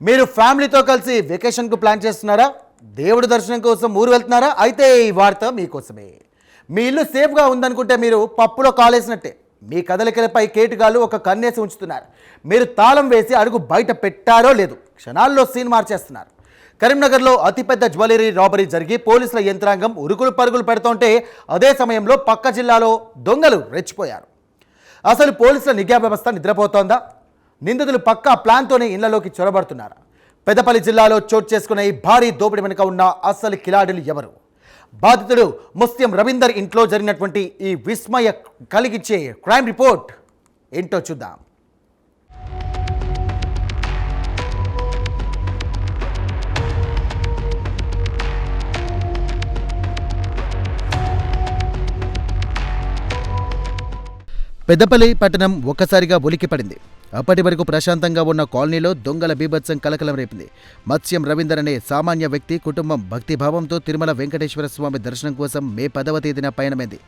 మీరు ఫ్యామిలీతో కలిసి వెకేషన్కు ప్లాన్ చేస్తున్నారా? దేవుడి దర్శనం కోసం ఊరు వెళ్తున్నారా? అయితే ఈ వార్త మీకోసమే. మీ ఇల్లు సేఫ్గా ఉందనుకుంటే మీరు పప్పులో కాలేసినట్టే. మీ కదలికలపై కేటుగాళ్ళు ఒక కన్నేసి ఉంచుతున్నారు. మీరు తాళం వేసి అడుగు బయట పెట్టారో లేదు, క్షణాల్లో సీన్ మార్చేస్తున్నారు. కరీంనగర్లో అతిపెద్ద జ్యువెలరీ రాబరీ జరిగి పోలీసుల యంత్రాంగం ఉరుకులు పరుగులు పెడుతుంటే అదే సమయంలో పక్క జిల్లాలో దొంగలు రెచ్చిపోయారు. అసలు పోలీసుల నిఘా వ్యవస్థ నిద్రపోతోందా? నిందితులు పక్కా ప్లాన్తోనే ఇళ్లలోకి చొరబడుతున్నారు. పెద్దపల్లి జిల్లాలో చోటు చేసుకున్న ఈ భారీ దోపిడీ వెనుక ఉన్న అసలు కిలాడులు ఎవరు? బాధితుడు ముస్లిం రవీందర్ ఇంట్లో జరిగినటువంటి ఈ విస్మయ కలిగించే క్రైమ్ రిపోర్ట్ ఏంటో చూద్దాం. పెద్దపల్లి పట్టణం ఒక్కసారిగా ఉలిక్కిపడింది. అప్పటి వరకు ప్రశాంతంగా ఉన్న కాలనీలో దొంగల బీభత్సం కలకలం రేపింది. మత్స్యం రవీందర్ అనే సామాన్య వ్యక్తి కుటుంబం భక్తిభావంతో తిరుమల వెంకటేశ్వర స్వామి దర్శనం కోసం మే 10వ తేదీన పయనమైంది.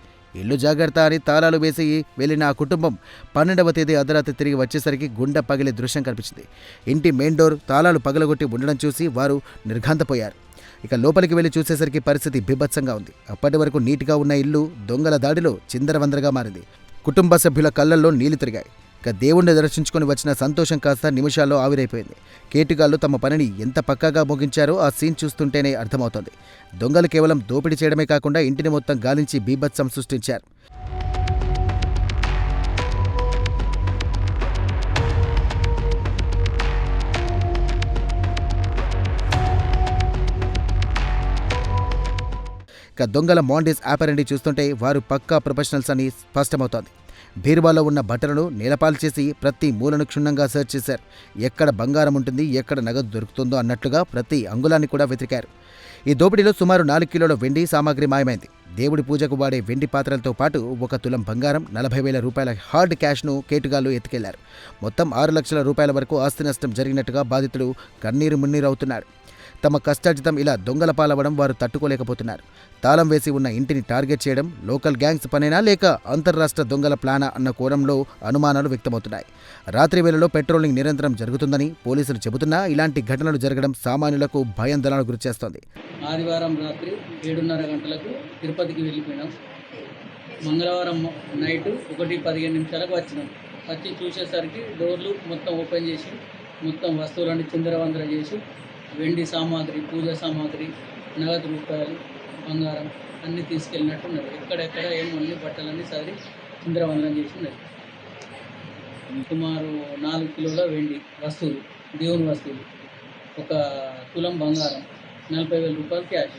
ఇల్లు జాగ్రత్త అని తాళాలు వేసి వెళ్లిన ఆ కుటుంబం 12వ తేదీ అర్ధరాత్రి తిరిగి వచ్చేసరికి గుండె పగిలే దృశ్యం కనిపించింది. ఇంటి మెయిన్ డోర్ తాళాలు పగలగొట్టి ఉండడం చూసి వారు నిర్ఘాంతపోయారు. ఇక లోపలికి వెళ్లి చూసేసరికి పరిస్థితి బీభత్సంగా ఉంది. అప్పటి వరకు నీట్గా ఉన్న ఇల్లు దొంగల దాడిలో చిందరవందరగా మారింది. కుటుంబ సభ్యుల కళ్ళల్లో నీళ్లు తిరిగాయి. ఇక దేవుణ్ణి దర్శించుకొని వచ్చిన సంతోషం కాస్త నిమిషాల్లో ఆవిరైపోయింది. కేటుగాళ్లు తమ పనిని ఎంత పక్కాగా ముగించారో ఆ సీన్ చూస్తుంటేనే అర్థమవుతోంది. దొంగలు కేవలం దోపిడీ చేయడమే కాకుండా ఇంటిని మొత్తం గాలించి బీభత్సం సృష్టించారు. ఇక దొంగల మాండీస్ ఆపరెండి చూస్తుంటే వారు పక్కా ప్రొఫెషనల్స్ అని స్పష్టమవుతోంది. బీరువాలో ఉన్న బట్టలను నేలపాలు చేసి ప్రతి మూలను క్షుణ్ణంగా సెర్చ్ చేశారు. ఎక్కడ బంగారం ఉంటుంది, ఎక్కడ నగదు దొరుకుతుందో అన్నట్లుగా ప్రతి అంగుళాన్ని కూడా వెతికారు. ఈ దోపిడీలో సుమారు 4 కిలోల వెండి సామాగ్రి మాయమైంది. దేవుడి పూజకు వాడే వెండి పాత్రలతో పాటు 1 తులం బంగారం, 40,000 రూపాయల హార్డ్ క్యాష్ను కేటుగాళ్లు ఎత్తుకెళ్లారు. మొత్తం 6 లక్షల రూపాయల వరకు ఆస్తి నష్టం జరిగినట్టుగా బాధితుడు కన్నీరు మున్నీరవుతున్నాడు. తమ కష్టార్జితం ఇలా దొంగల పాలవడం వారు తట్టుకోలేకపోతున్నారు. తాళం వేసి ఉన్న ఇంటిని టార్గెట్ చేయడం లోకల్ గ్యాంగ్స్ పనేనా లేక అంతర్రాష్ట్ర దొంగల ప్లానా అన్న కోణంలో అనుమానాలు వ్యక్తమవుతున్నాయి. రాత్రి వేళలో పెట్రోలింగ్ నిరంతరం జరుగుతుందని పోలీసులు చెబుతున్నా ఇలాంటి ఘటనలు జరగడం సామాన్యులకు భయాందోళనకు గురిచేస్తోంది. ఆదివారం రాత్రి 7:30 గంటలకు తిరుపతికి వెళ్ళిపోయినాం. మంగళవారం నైట్ 1:15 వచ్చినాం. వచ్చి చూసేసరికి డోర్లు మొత్తం ఓపెన్ చేసి మొత్తం వస్తువులన్నీ చిందరవందర చేసి వెండి సామాగ్రి, పూజ సామాగ్రి, నగదు రూపాయలు, బంగారం అన్నీ తీసుకెళ్ళినట్టున్నారు. ఎక్కడెక్కడ అన్ని బట్టలన్నీ సరి చిందరవందరం చేసి ఉన్నారు. సుమారు 4 కిలోల వెండి వస్తువులు, దేవుని వస్తువులు, 1 తులం బంగారం, 40,000 రూపాయలు క్యాష్.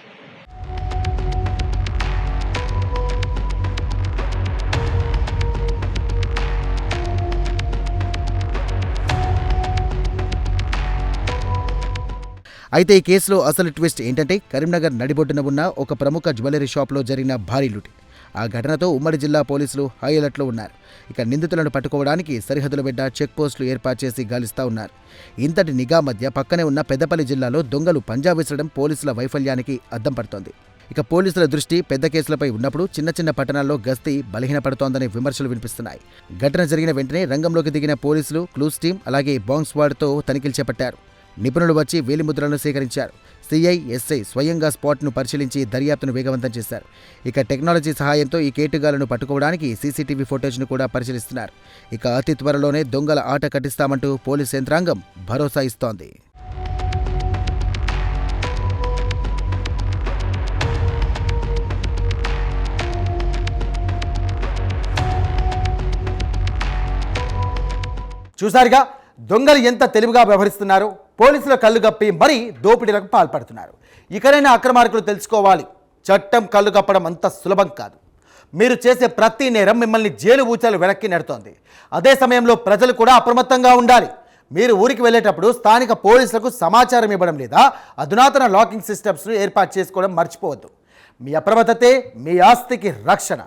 అయితే ఈ కేసులో అసలు ట్విస్ట్ ఏంటంటే కరీంనగర్ నడిబొడ్డున ఉన్న ఒక ప్రముఖ జ్యువెలరీ షాప్లో జరిగిన భారీ లూటి. ఆ ఘటనతో ఉమ్మడి జిల్లా పోలీసులు హై అలర్ట్లో ఉన్నారు. ఇక నిందితులను పట్టుకోవడానికి సరిహద్దుల వెంట చెక్ పోస్టులు ఏర్పాటు చేసి గాలిస్తా ఉన్నారు. ఇంతటి నిఘా మధ్య పక్కనే ఉన్న పెద్దపల్లి జిల్లాలో దొంగలు పంజా విసరడం పోలీసుల వైఫల్యానికి అద్దం పడుతోంది. ఇక పోలీసుల దృష్టి పెద్ద కేసులపై ఉన్నప్పుడు చిన్న చిన్న పట్టణాల్లో గస్తీ బలహీనపడుతోందనే విమర్శలు వినిపిస్తున్నాయి. ఘటన జరిగిన వెంటనే రంగంలోకి దిగిన పోలీసులు, క్లూస్ టీం, అలాగే బాంబ్ స్క్వాడ్తో తనిఖీలు చేపట్టారు. నిపుణులు వచ్చి వేలిముద్రలను సేకరించారు. సిఐ, ఎస్ఐ స్వయంగా స్పాట్ను పరిశీలించి దర్యాప్తును వేగవంతం చేశారు. ఇక టెక్నాలజీ సహాయంతో ఈ కేటుగాళ్లను పట్టుకోవడానికి సీసీటీవీ ఫుటేజ్ను కూడా పరిశీలిస్తున్నారు. ఇక అతి త్వరలోనే దొంగల ఆట కట్టిస్తామంటూ పోలీస్ యంత్రాంగం భరోసా ఇస్తోంది. చూసారుగా దొంగలు ఎంత తెలివిగా వ్యవహరిస్తున్నారో. పోలీసుల కళ్ళు గప్పి మరీ దోపిడీలకు పాల్పడుతున్నారు. ఇకనైనా అక్రమార్కులు తెలుసుకోవాలి, చట్టం కళ్ళు కప్పడం అంత సులభం కాదు. మీరు చేసే ప్రతి నేరం మిమ్మల్ని జైలు ఊచలు వెనక్కి నెడుతోంది. అదే సమయంలో ప్రజలు కూడా అప్రమత్తంగా ఉండాలి. మీరు ఊరికి వెళ్ళేటప్పుడు స్థానిక పోలీసులకు సమాచారం ఇవ్వడం లేదా అధునాతన లాకింగ్ సిస్టమ్స్ను ఏర్పాటు చేసుకోవడం మర్చిపోవద్దు. మీ అప్రమత్తతే మీ ఆస్తికి రక్షణ.